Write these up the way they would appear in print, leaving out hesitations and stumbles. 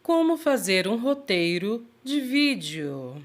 Como fazer um roteiro de vídeo.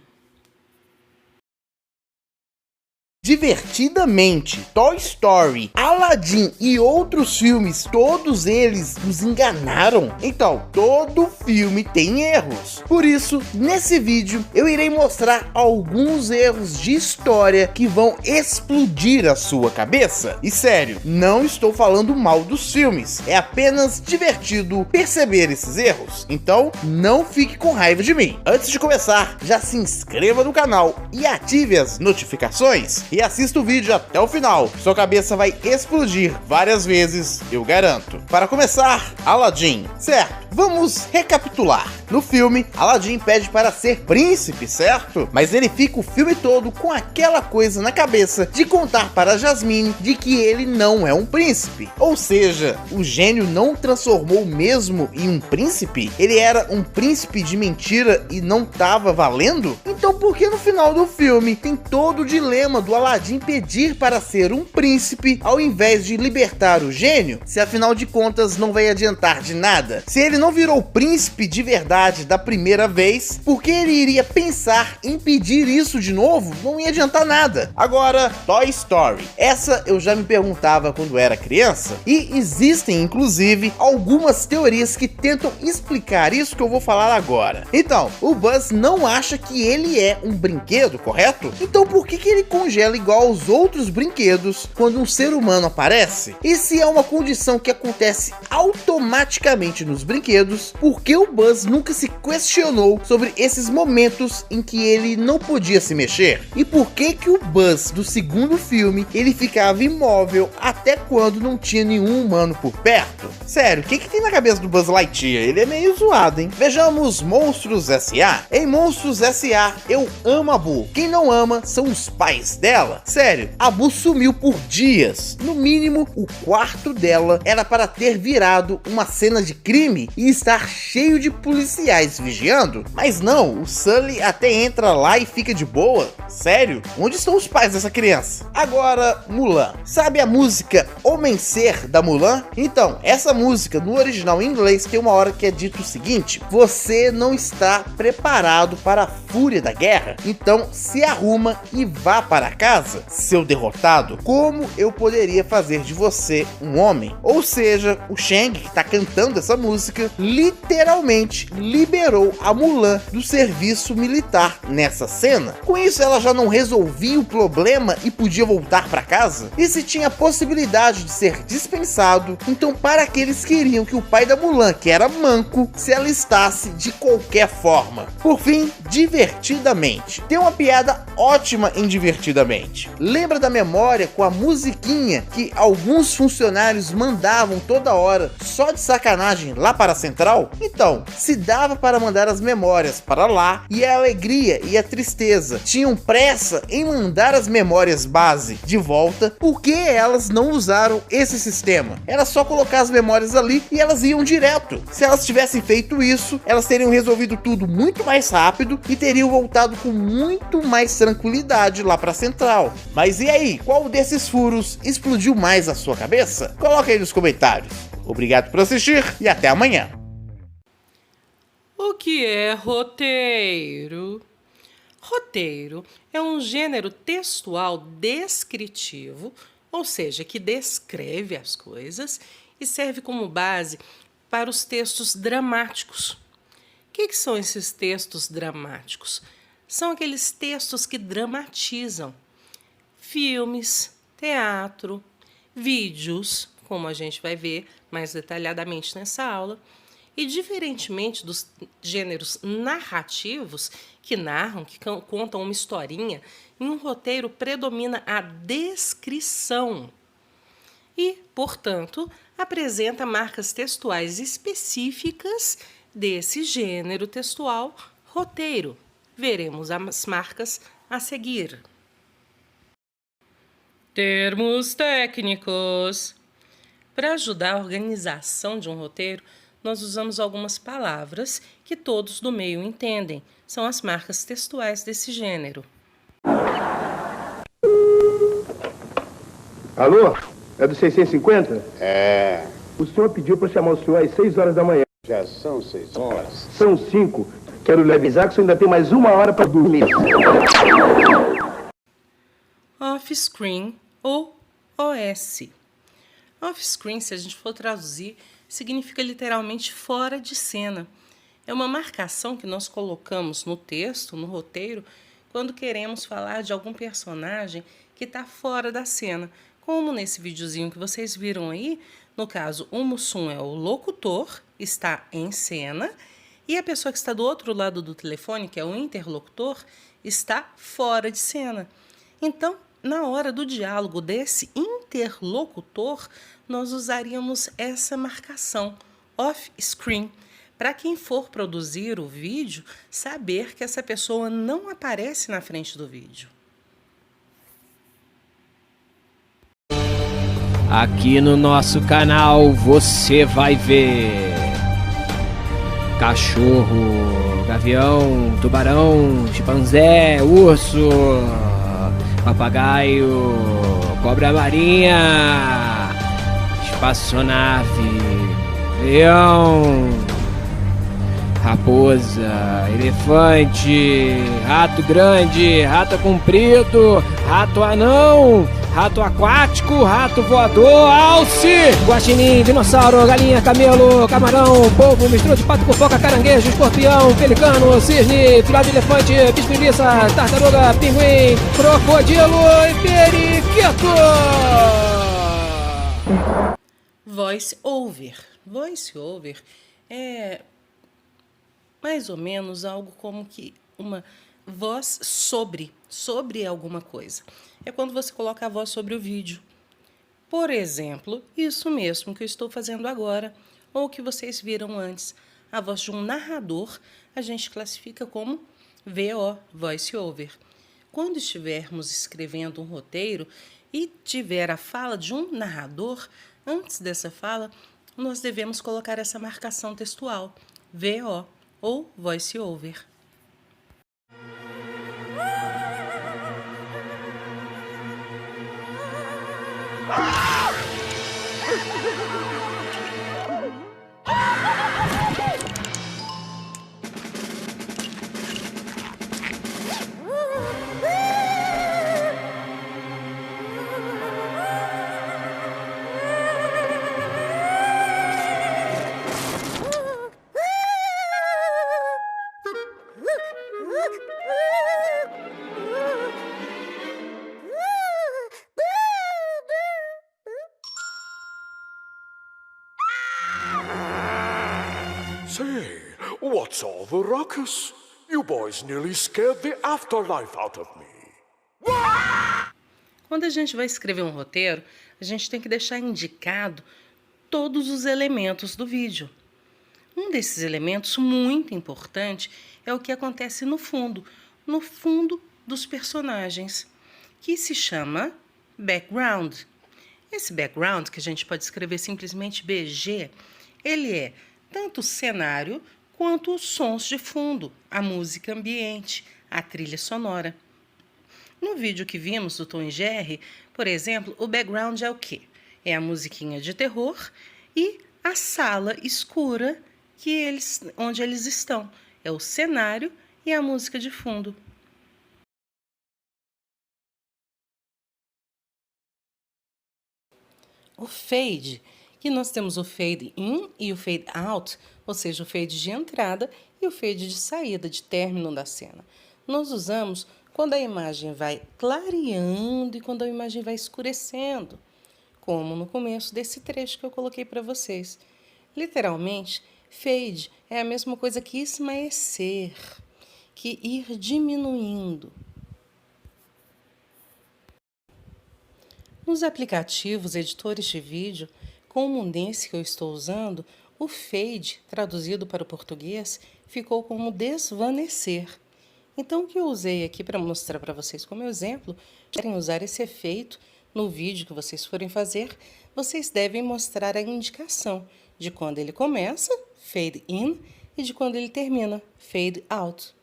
Divertidamente, Toy Story, Aladdin e outros filmes, todos eles nos enganaram. Então, todo filme tem erros. Por isso, nesse vídeo, eu irei mostrar alguns erros de história que vão explodir a sua cabeça. E sério, não estou falando mal dos filmes, é apenas divertido perceber esses erros. Então, não fique com raiva de mim. Antes de começar, já se inscreva no canal e ative as notificações. E assista o vídeo até o final, sua cabeça vai explodir várias vezes, eu garanto. Para começar, Aladdin. Certo, vamos recapitular. No filme, Aladdin pede para ser príncipe, certo? Mas ele fica o filme todo com aquela coisa na cabeça de contar para Jasmine de que ele não é um príncipe. Ou seja, o gênio não o transformou mesmo em um príncipe? Ele era um príncipe de mentira e não estava valendo? Então por que no final do filme tem todo o dilema do Aladdin pedir para ser um príncipe ao invés de libertar o gênio, se afinal de contas não vai adiantar de nada? Se ele não virou príncipe de verdade da primeira vez, por que ele iria pensar em pedir isso de novo? Não ia adiantar nada. Agora, Toy Story. Essa eu já me perguntava quando era criança, e existem inclusive algumas teorias que tentam explicar isso que eu vou falar agora. Então, o Buzz não acha que ele é um brinquedo, correto? Então por que ele congela igual aos outros brinquedos quando um ser humano aparece? E se é uma condição que acontece automaticamente nos brinquedos, por que o Buzz nunca se questionou sobre esses momentos em que ele não podia se mexer? E por que o Buzz do segundo filme ele ficava imóvel até quando não tinha nenhum humano por perto? Sério, o que tem na cabeça do Buzz Lightyear? Ele é meio zoado, hein? Vejamos Monstros S.A. Em Monstros S.A. eu amo a Boo. Quem não ama são os pais dela. Sério, a Boo sumiu por dias. No mínimo, o quarto dela era para ter virado uma cena de crime e estar cheio de policiais vigiando. Mas não, o Sully até entra lá e fica de boa. Sério, onde estão os pais dessa criança? Agora, Mulan. Sabe a música Homem Ser da Mulan? Então, essa música no original em inglês tem uma hora que é dito o seguinte: você não está preparado para a fúria da guerra, então se arruma e vá para casa, seu derrotado. Como eu poderia fazer de você um homem? Ou seja, o Shang, que tá cantando essa música, literalmente liberou a Mulan do serviço militar nessa cena. Com isso, ela já não resolvia o problema e podia voltar para casa? E se tinha a possibilidade de ser dispensado, então para que eles queriam que o pai da Mulan, que era manco, se alistasse de qualquer forma? Por fim, Divertidamente. Tem uma piada ótima em Divertidamente. Lembra da memória com a musiquinha que alguns funcionários mandavam toda hora só de sacanagem lá para a central? Então, se dava para mandar as memórias para lá e a alegria e a tristeza tinham pressa em mandar as memórias base de volta, por que elas não usaram esse sistema? Era só colocar as memórias ali e elas iam direto. Se elas tivessem feito isso, elas teriam resolvido tudo muito mais rápido e teriam voltado com muito mais tranquilidade lá para a central. Mas e aí, qual desses furos explodiu mais a sua cabeça? Coloca aí nos comentários. Obrigado por assistir e até amanhã. O que é roteiro? Roteiro é um gênero textual descritivo, ou seja, que descreve as coisas e serve como base para os textos dramáticos. O que são esses textos dramáticos? São aqueles textos que dramatizam filmes, teatro, vídeos, como a gente vai ver mais detalhadamente nessa aula, e diferentemente dos gêneros narrativos, que narram, que contam uma historinha, em um roteiro predomina a descrição e, portanto, apresenta marcas textuais específicas desse gênero textual, roteiro. Veremos as marcas a seguir. Termos técnicos. Para ajudar a organização de um roteiro, nós usamos algumas palavras que todos do meio entendem. São as marcas textuais desse gênero. Alô? É do 650? É. O senhor pediu para chamar o senhor às 6 horas da manhã. Já são 6 horas. São 5. Quero lhe avisar que você ainda tem mais 1 hora para dormir. Off-screen ou OS. Off-screen, se a gente for traduzir, significa literalmente fora de cena. É uma marcação que nós colocamos no texto, no roteiro, quando queremos falar de algum personagem que está fora da cena. Como nesse videozinho que vocês viram aí, no caso, o Mussum é o locutor, está em cena, e a pessoa que está do outro lado do telefone, que é o interlocutor, está fora de cena. Então, na hora do diálogo desse interlocutor, nós usaríamos essa marcação, off-screen, para quem for produzir o vídeo, saber que essa pessoa não aparece na frente do vídeo. Aqui no nosso canal você vai ver cachorro, gavião, tubarão, chimpanzé, urso, papagaio, cobra marinha, espaçonave, leão, raposa, elefante, rato grande, rato comprido, rato anão, rato aquático, rato voador, alce, guaxinim, dinossauro, galinha, camelo, camarão, polvo, mistura de pato com foca, caranguejo, escorpião, pelicano, cisne, filé de elefante, bicho-preguiça, tartaruga, pinguim, crocodilo e periquito. Voice over. Voice over é mais ou menos algo como que uma voz sobre alguma coisa. É quando você coloca a voz sobre o vídeo. Por exemplo, isso mesmo que eu estou fazendo agora, ou que vocês viram antes. A voz de um narrador, a gente classifica como VO, voice over. Quando estivermos escrevendo um roteiro e tiver a fala de um narrador, antes dessa fala, nós devemos colocar essa marcação textual, VO, ou voice over. Say, what's all the ruckus? You boys nearly scared the afterlife out of me. Quando a gente vai escrever um roteiro, a gente tem que deixar indicado todos os elementos do vídeo. Um desses elementos muito importante é o que acontece no fundo dos personagens, que se chama background. Esse background, que a gente pode escrever simplesmente BG, ele é tanto o cenário quanto os sons de fundo, a música ambiente, a trilha sonora. No vídeo que vimos do Tom e Jerry, por exemplo, o background é o quê? É a musiquinha de terror e a sala escura onde eles estão. É o cenário e a música de fundo. O fade, que nós temos o fade in e o fade out, ou seja, o fade de entrada e o fade de saída, de término da cena. Nós usamos quando a imagem vai clareando e quando a imagem vai escurecendo, como no começo desse trecho que eu coloquei para vocês. Literalmente, fade é a mesma coisa que esmaecer, que ir diminuindo. Nos aplicativos editores de vídeo, como nesse que eu estou usando, o fade, traduzido para o português, ficou como desvanecer. Então, o que eu usei aqui para mostrar para vocês como exemplo, se querem usar esse efeito no vídeo que vocês forem fazer, vocês devem mostrar a indicação de quando ele começa, fade in, e de quando ele termina, fade out.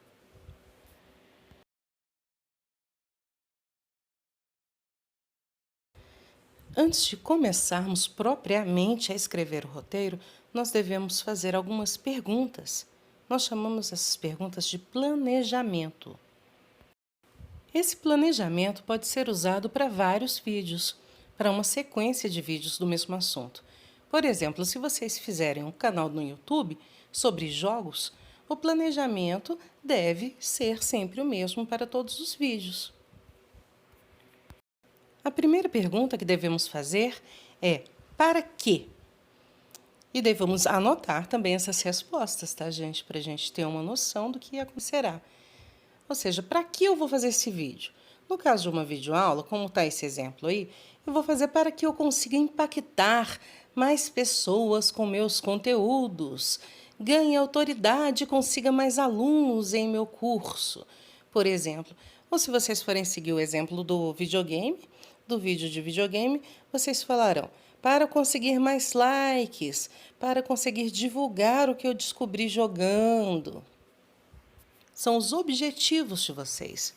Antes de começarmos propriamente a escrever o roteiro, nós devemos fazer algumas perguntas. Nós chamamos essas perguntas de planejamento. Esse planejamento pode ser usado para vários vídeos, para uma sequência de vídeos do mesmo assunto. Por exemplo, se vocês fizerem um canal no YouTube sobre jogos, o planejamento deve ser sempre o mesmo para todos os vídeos. A primeira pergunta que devemos fazer é: para quê? E devemos anotar também essas respostas, tá, gente? Para a gente ter uma noção do que acontecerá. Ou seja, para que eu vou fazer esse vídeo? No caso de uma videoaula, como está esse exemplo aí, eu vou fazer para que eu consiga impactar mais pessoas com meus conteúdos, ganhe autoridade e consiga mais alunos em meu curso, por exemplo. Ou se vocês forem seguir o exemplo do videogame, do vídeo de videogame, vocês falarão: para conseguir mais likes, para conseguir divulgar o que eu descobri jogando. São os objetivos de vocês.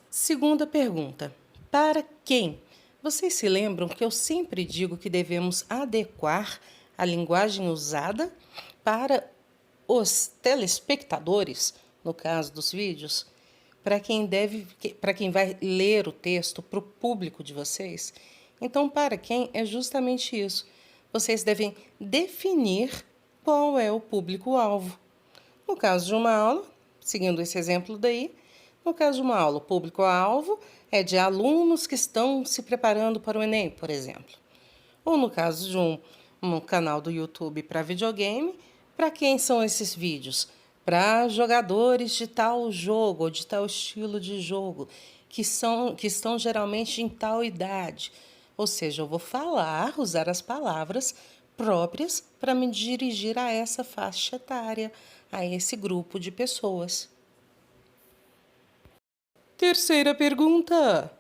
Segunda pergunta: para quem? Vocês se lembram que eu sempre digo que devemos adequar a linguagem usada para os telespectadores, no caso dos vídeos, para quem vai ler o texto, para o público de vocês? Então, para quem é justamente isso. Vocês devem definir qual é o público-alvo. No caso de uma aula, seguindo esse exemplo daí, no caso de uma aula, o público-alvo é de alunos que estão se preparando para o Enem, por exemplo. Ou no caso de um canal do YouTube para videogame, para quem são esses vídeos? Para jogadores de tal jogo ou de tal estilo de jogo, que estão geralmente em tal idade. Ou seja, eu vou usar as palavras próprias para me dirigir a essa faixa etária, a esse grupo de pessoas. Terceira pergunta: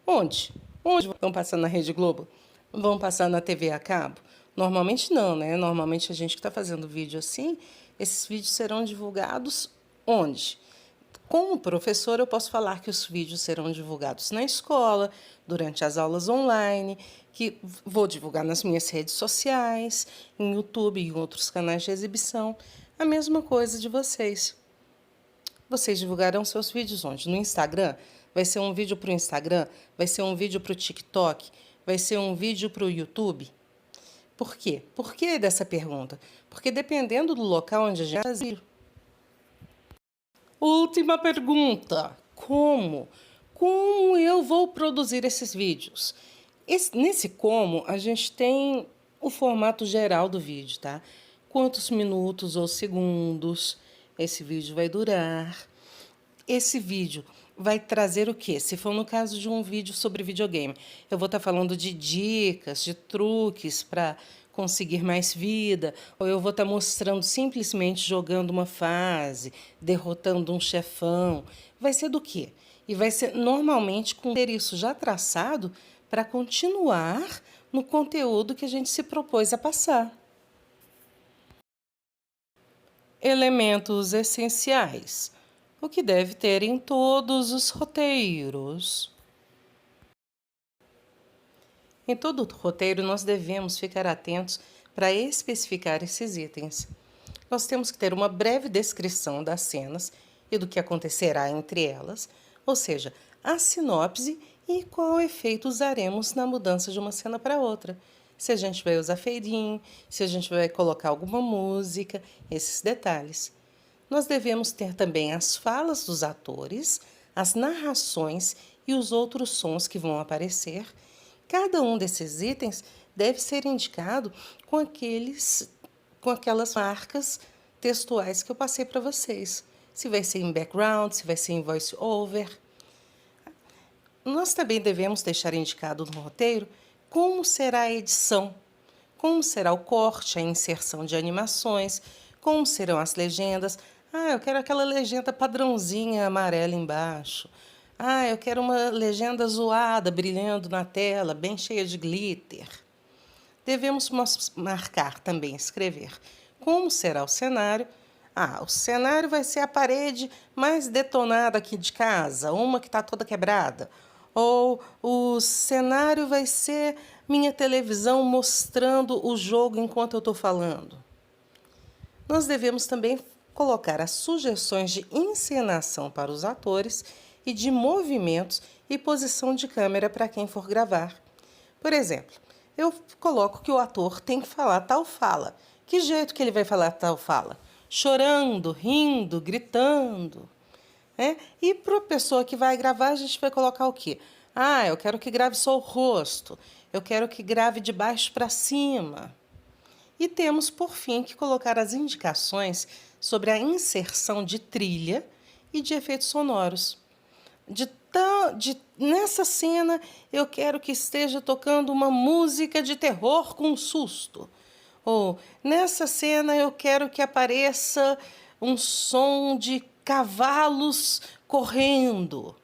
onde? Onde vão passar na Rede Globo? Vão passar na TV a cabo? Normalmente não, né? Normalmente a gente que está fazendo vídeo assim, esses vídeos serão divulgados onde? Como professor, eu posso falar que os vídeos serão divulgados na escola, durante as aulas online, que vou divulgar nas minhas redes sociais, em YouTube e em outros canais de exibição. A mesma coisa de vocês. Vocês divulgarão seus vídeos onde? No Instagram? Vai ser um vídeo para o Instagram? Vai ser um vídeo para o TikTok? Vai ser um vídeo para o YouTube? Por quê? Por que dessa pergunta? Porque dependendo do local onde a gente está. Última pergunta: como? Como eu vou produzir esses vídeos? Nesse como, a gente tem o formato geral do vídeo, tá? Quantos minutos ou segundos esse vídeo vai durar? Esse vídeo vai trazer o quê? Se for no caso de um vídeo sobre videogame, eu vou estar falando de dicas, de truques para conseguir mais vida, ou eu vou estar mostrando simplesmente jogando uma fase, derrotando um chefão. Vai ser do quê? E vai ser normalmente com ter isso já traçado para continuar no conteúdo que a gente se propôs a passar. Elementos essenciais: o que deve ter em todos os roteiros. Em todo roteiro, nós devemos ficar atentos para especificar esses itens. Nós temos que ter uma breve descrição das cenas e do que acontecerá entre elas, ou seja, a sinopse e qual efeito usaremos na mudança de uma cena para outra. Se a gente vai usar fade-in, se a gente vai colocar alguma música, esses detalhes. Nós devemos ter também as falas dos atores, as narrações e os outros sons que vão aparecer. Cada um desses itens deve ser indicado com aquelas marcas textuais que eu passei para vocês. Se vai ser em background, se vai ser em voice over. Nós também devemos deixar indicado no roteiro como será a edição, como será o corte, a inserção de animações, como serão as legendas. Eu quero aquela legenda padrãozinha amarela embaixo. Eu quero uma legenda zoada, brilhando na tela, bem cheia de glitter. Devemos marcar também, escrever como será o cenário. O cenário vai ser a parede mais detonada aqui de casa, uma que está toda quebrada. Ou o cenário vai ser minha televisão mostrando o jogo enquanto eu estou falando. Nós devemos também colocar as sugestões de encenação para os atores e de movimentos e posição de câmera para quem for gravar. Por exemplo, eu coloco que o ator tem que falar tal fala. Que jeito que ele vai falar tal fala? Chorando, rindo, gritando. Né? E para a pessoa que vai gravar, a gente vai colocar o quê? Ah, eu quero que grave só o rosto. Eu quero que grave de baixo para cima. E temos, por fim, que colocar as indicações sobre a inserção de trilha e de efeitos sonoros. Nessa cena, eu quero que esteja tocando uma música de terror com susto. Ou, nessa cena, eu quero que apareça um som de cavalos correndo.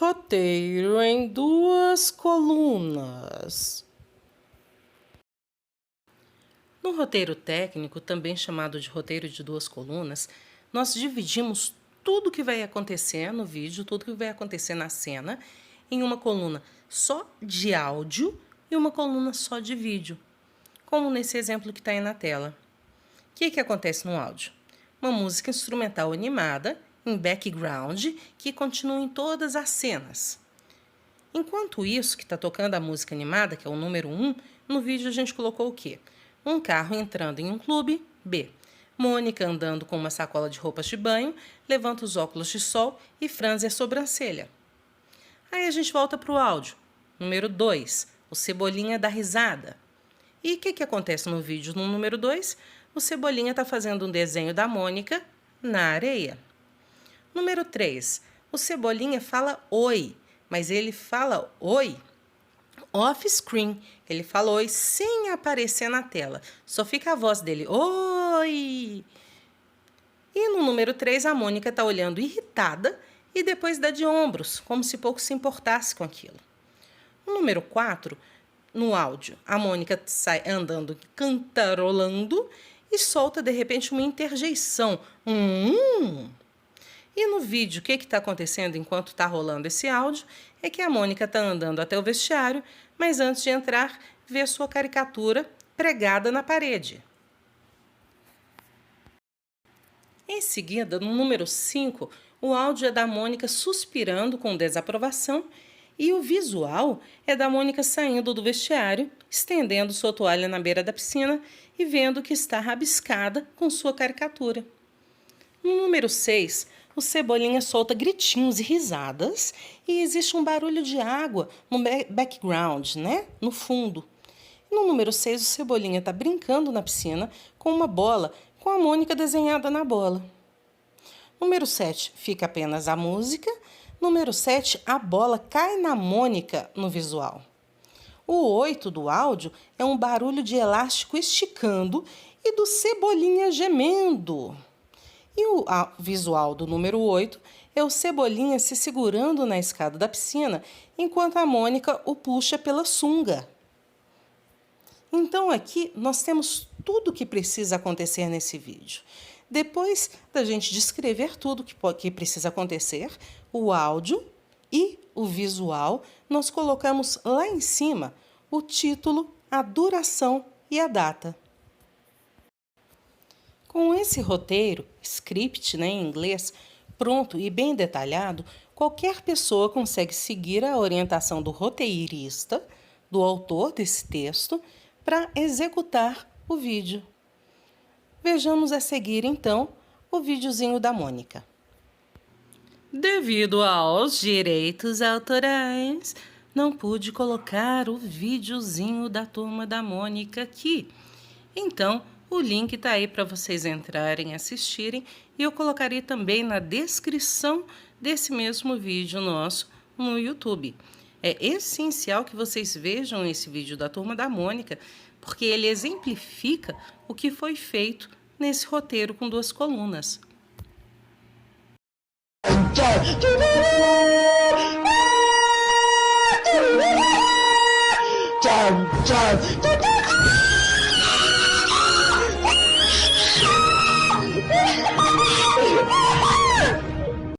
Roteiro em 2 colunas. No roteiro técnico, também chamado de roteiro de 2 colunas, nós dividimos tudo que vai acontecer no vídeo, tudo que vai acontecer na cena, em uma coluna só de áudio e uma coluna só de vídeo, como nesse exemplo que está aí na tela. O que acontece no áudio? Uma música instrumental animada em background que continua em todas as cenas. Enquanto isso, que está tocando a música animada, que é o número 1, no vídeo a gente colocou o quê? Um carro entrando em um clube, B. Mônica andando com uma sacola de roupas de banho, levanta os óculos de sol e franze a sobrancelha. Aí a gente volta para o áudio. Número 2, o Cebolinha dá risada. E o que acontece no vídeo no número 2? O Cebolinha está fazendo um desenho da Mônica na areia. Número 3, o Cebolinha fala oi, mas ele fala oi off-screen. Ele fala oi sem aparecer na tela. Só fica a voz dele, oi! E no número 3, a Mônica está olhando irritada e depois dá de ombros, como se pouco se importasse com aquilo. No número 4, no áudio, a Mônica sai andando, cantarolando e solta de repente uma interjeição. E no vídeo, o que está acontecendo enquanto está rolando esse áudio é que a Mônica está andando até o vestiário, mas antes de entrar, vê sua caricatura pregada na parede. Em seguida, no número 5, o áudio é da Mônica suspirando com desaprovação e o visual é da Mônica saindo do vestiário, estendendo sua toalha na beira da piscina e vendo que está rabiscada com sua caricatura. No número 6, o Cebolinha solta gritinhos e risadas e existe um barulho de água no background, né? No fundo. No número 6, o Cebolinha está brincando na piscina com uma bola com a Mônica desenhada na bola. Número 7, fica apenas a música. Número 7, a bola cai na Mônica no visual. O 8 do áudio é um barulho de elástico esticando e do Cebolinha gemendo. E o visual do número 8 é o Cebolinha se segurando na escada da piscina enquanto a Mônica o puxa pela sunga. Então aqui nós temos tudo o que precisa acontecer nesse vídeo. Depois da gente descrever tudo que precisa acontecer, o áudio e o visual, nós colocamos lá em cima o título, a duração e a data. Com esse roteiro, script, né, em inglês, pronto e bem detalhado, qualquer pessoa consegue seguir a orientação do roteirista, do autor desse texto, para executar o vídeo. Vejamos a seguir, então, o videozinho da Mônica. Devido aos direitos autorais, não pude colocar o videozinho da Turma da Mônica aqui. Então, o link está aí para vocês entrarem e assistirem e eu colocarei também na descrição desse mesmo vídeo nosso no YouTube. É essencial que vocês vejam esse vídeo da Turma da Mônica, porque ele exemplifica o que foi feito nesse roteiro com 2 colunas. Jump, jump,